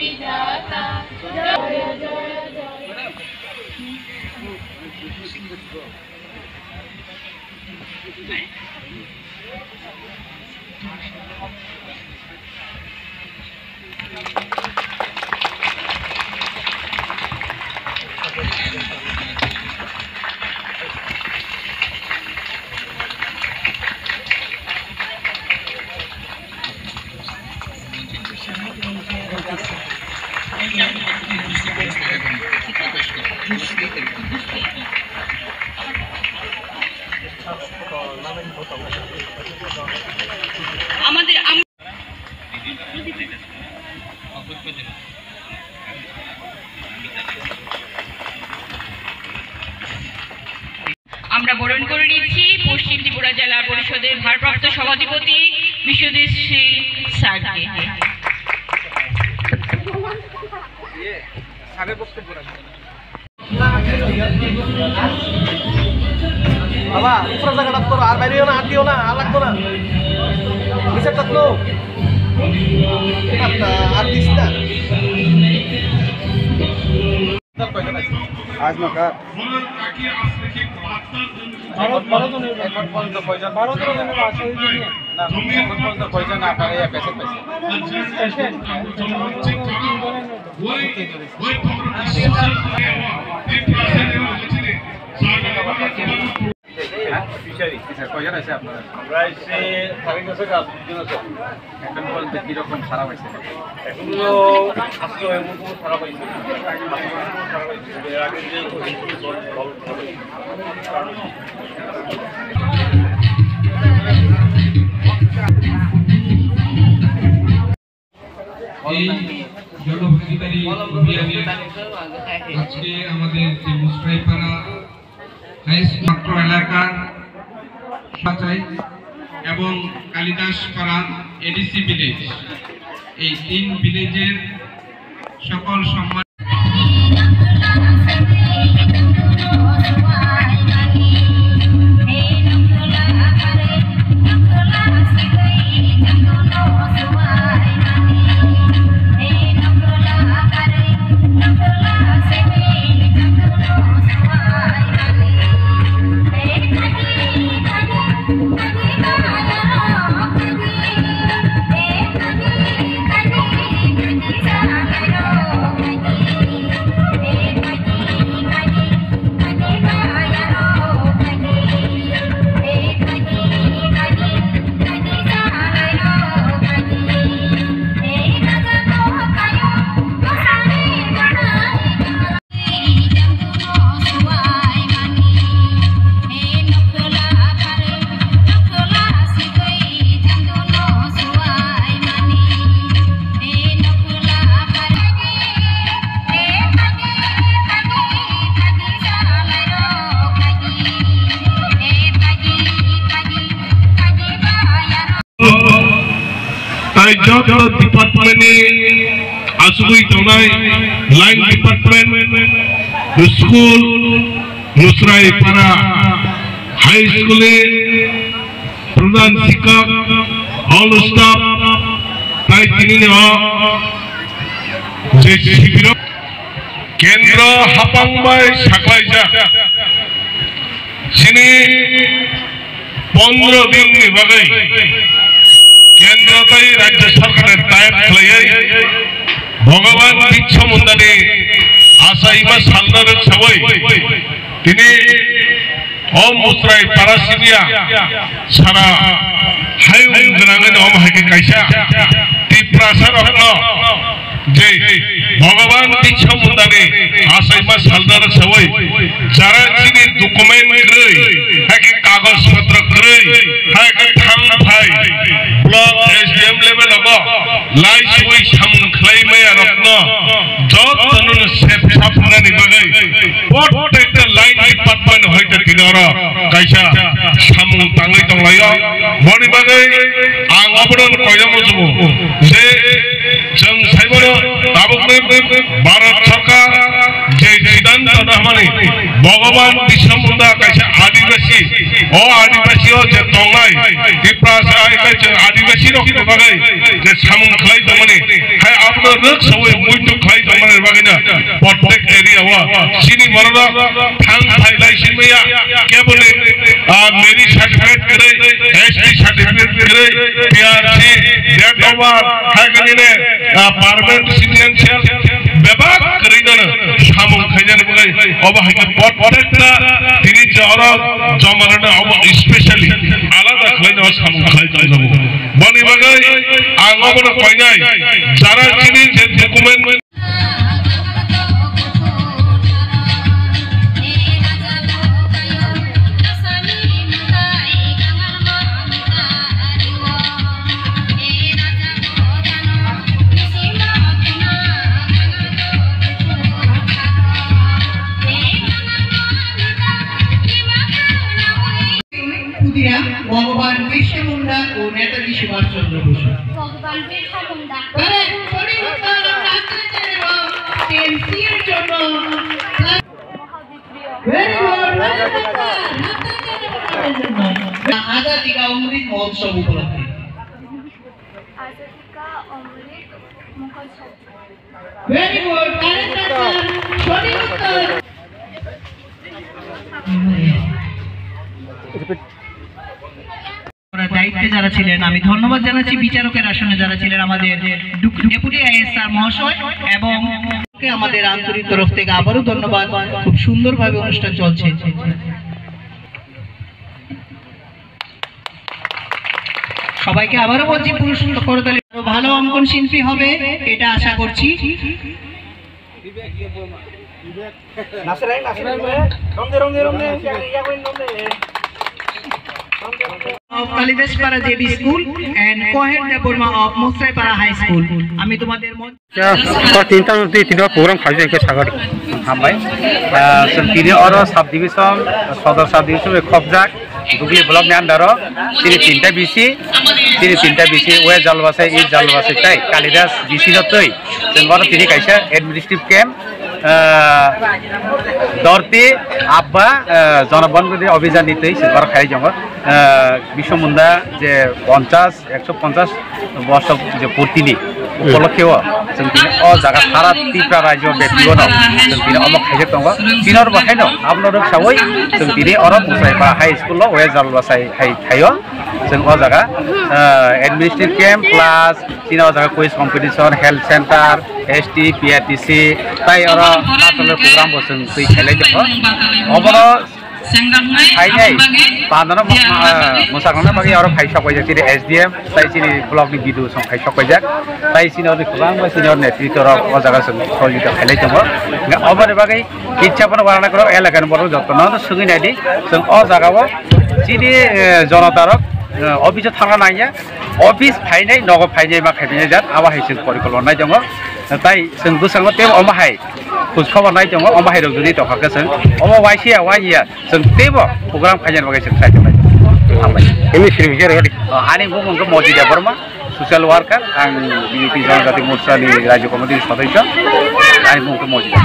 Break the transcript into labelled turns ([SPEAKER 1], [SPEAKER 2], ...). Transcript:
[SPEAKER 1] বিধাতা জয় জয় জয়।
[SPEAKER 2] আমরা বরণ করে নিচ্ছি পশ্চিম ত্রিপুরা জেলা পরিষদের ভারপ্রাপ্ত সভাধিপতি বিশ্বজিৎ শ্রী স্যারকে।
[SPEAKER 3] বাবা উপরে জায়গাটা করো, আর বাইরেও না, হাত দিও না, আর লাগতো না, নিচে থাকলো আর দিস না। আজ মাকা 12 জনের এখন পর্যন্ত কয়জন 12 জনের আছে ওই জন্য না এখন পর্যন্ত কয়জন আপনারা এই পেশেন্ট পাইছেন ফিশারি স্যার কয়জন আছে আপনারা? আমরা এসে সার্ভিস আছে কাজজন আছে। এখন পর্যন্ত কি রকম খারাপ হয়েছে? এখনো আজকে এমন কোনো খারাপ হয়েছে না, খারাপ হয়েছে এর আগে যে
[SPEAKER 4] এই জনভাগিদারি অভিযানে আজকে আমাদের যে মুসরাইপাড়া হাই স্কুল এলাকার সাচাই এবং কালিদাস পাড়া এডিসি ভিলেজ, এই 3 ভিলেজের সকল সম্মান
[SPEAKER 5] যত ডিপার্টমেন্টে আসুই তোলাই লাইন ডিপার্টমেন্ট স্কুল মুসরাইপাড়া হাই স্কুলে প্রধান শিক্ষক অল স্টাফ তাই তিনি যে শিবির কেন্দ্র হাপাংবাই সাকলাইজা যিনি 15 দিন বাদে কেন্দ্রতাই রাজ্য সরকারের দায়িত্ব খাইয়াই ভগবান বিচ্ছ মুন্দানি আসাইমা সালদারের সবাই তিনি ওম মুসরাই পারাসিনিয়া সারা হাইউ গ্রামে ওম হাইকে কাইসা ত্রিপ্রাসার রত্ন যে ভগবান বিচ্ছ মুন্দানি আসাইমা সালদারের সবাই যারা যিনি ডকুমেন্ট করে হাইকে কাগজপত্র করে হাইকে থাম ভাই ব্লক এসডিএম লেভেল হব লাইস ওই সামখাইমাই রত্ন যত তনুন সেফ সাফনানি বাগাই প্রত্যেকটা লাইন ডিপার্টমেন্ট হইতে তিনরা কাইসা সামু তাঙ্গই তংলাইয়া বনি বাগাই আং অবরণ কয়জাম রজবো যে जों साइबरो दाबुकने भारत सरकार जे सिद्धांत रहमानी भगवान बिरसा मुंडा काइसा आदिवासी ओ आदिवासी ओ जे तंगाय त्रिपुरा काइसा आदिवासी रखने बागै जे सामुं खलाय दमने हाय आपनो रक सवे मुइ sini borona thang thailai sinmaya kebole merit certificate kare ST certificate kare PRC that over haganine permanent citizenship ব্যবহার করে দেন সামুন খাইজার বলে অবহাইকে প্রত্যেকটা তিনি যারা জমারানে স্পেশালি আলাদা খাইনা সামুন খাইজার যাব বনি বাগাই আগমন কইনাই যারা তিনি যে ডকুমেন্ট
[SPEAKER 6] ভগবান বিরসা মুন্ডা ও নেতাজি সুভাষচন্দ্র বসু
[SPEAKER 1] ভগবান বিরসা মুন্ডা
[SPEAKER 6] এর জন্য আজাদি কা অমৃত মহোৎসব উপলক্ষে
[SPEAKER 1] আজাদি কা অমৃত মহোৎসব
[SPEAKER 6] ভেরি গুড সঠিক উত্তর দায়িত্বে যারা ছিলেন আমি ধন্যবাদ জানাচ্ছি বিচারকের আসনে যারা ছিলেন আমাদের ডেপুটি আইএসআর মহাশয় এবং আমাদের আন্তরিক তরফ থেকে আবারও ধন্যবাদ খুব সুন্দরভাবে অনুষ্ঠান চলছে সবাইকে আবারও বলছি পুরস্কৃত করতালি ভালো অঙ্কন শিল্পী হবে এটা আশা করছি of Kalidashpara JB School and Cohen Deborma of Musraipara High School. আমি তোমাদের
[SPEAKER 3] তিনটা প্রোগ্রাম খাইছে একে সাগর হামবাই তিনি অর সাব ডিভিশন সদর সাব ডিভিশন খবজাক গুগলি ব্লক নে আন্ডার তিনি তিনটা বিসি ওয়ে জালবাসাই ই জালবাসাই তাই কালিদাস বিসি নতই जों তিনি কাইসা অ্যাডমিনিস্ট্রেটিভ ক্যাম্প দরতি আব্বা জনবন্ধ অভিযান নিতেই সেবার খাই জঙ্গ বিশ্বমুন্দা যে 150 বর্ষ যে পূর্তিনি উপলক্ষেও जों তিনি অ জায়গা সারা ত্রিপুরা রাজ্য ব্যক্তিগত जों তিনি অমক খাইছে দङ তিনর বাহাইন আপনাদের সবাই जों তিনি অরব মুসাইপা হাই স্কুল ওয়ে জালবাসাই হাই থাইও जों অ জায়গা অ্যাডমিনিস্ট্রেটিভ ক্যাম্প প্লাস তিন অ জায়গা quiz competition health centre ST PRTC তাই ওরা আসলে প্রোগ্রাম বসেন তুই খেলাই দङ অবর খাইনাই পাঁচজন মোসাখানা বাকি আরো খাই সকাই যাক SDM তাই চিনি ব্লকনি বিদু সং খাই সকাই যাক তাই চিনি খোলাং বা চিনি নেতৃত্ব ও জায়গা সহযোগিতা খেলাই দङ অবর বাকি ইচ্ছাপন বাড়ানা করো এলাকার বড় যত্ন সুগি নাইদি जों অ জায়গাও চিনি জনতার অফিসে থাকা নাইয়া অফিস ফাইনাই নগদ ফাইনাই मा खायनाय जात आवा हायसिन परिकल्पना दङ তাই जों बुसाङो तेम अमाहाय खुसखबर नाय दङ अमाहाय रग जुदि तखाखो जों अमा वाइसिया वाइया जों तेबो प्रग्राम फायनाय बागै जों साइड बाय हामबाय एमि सिरिमिजार रेडी आनि बुंगो मजिदा बर्मा सोशल वर्कार आं बिपि जनजाति मोर्चानि राज्य कमिटिनि सदस्य आनि बुंगो मजिदा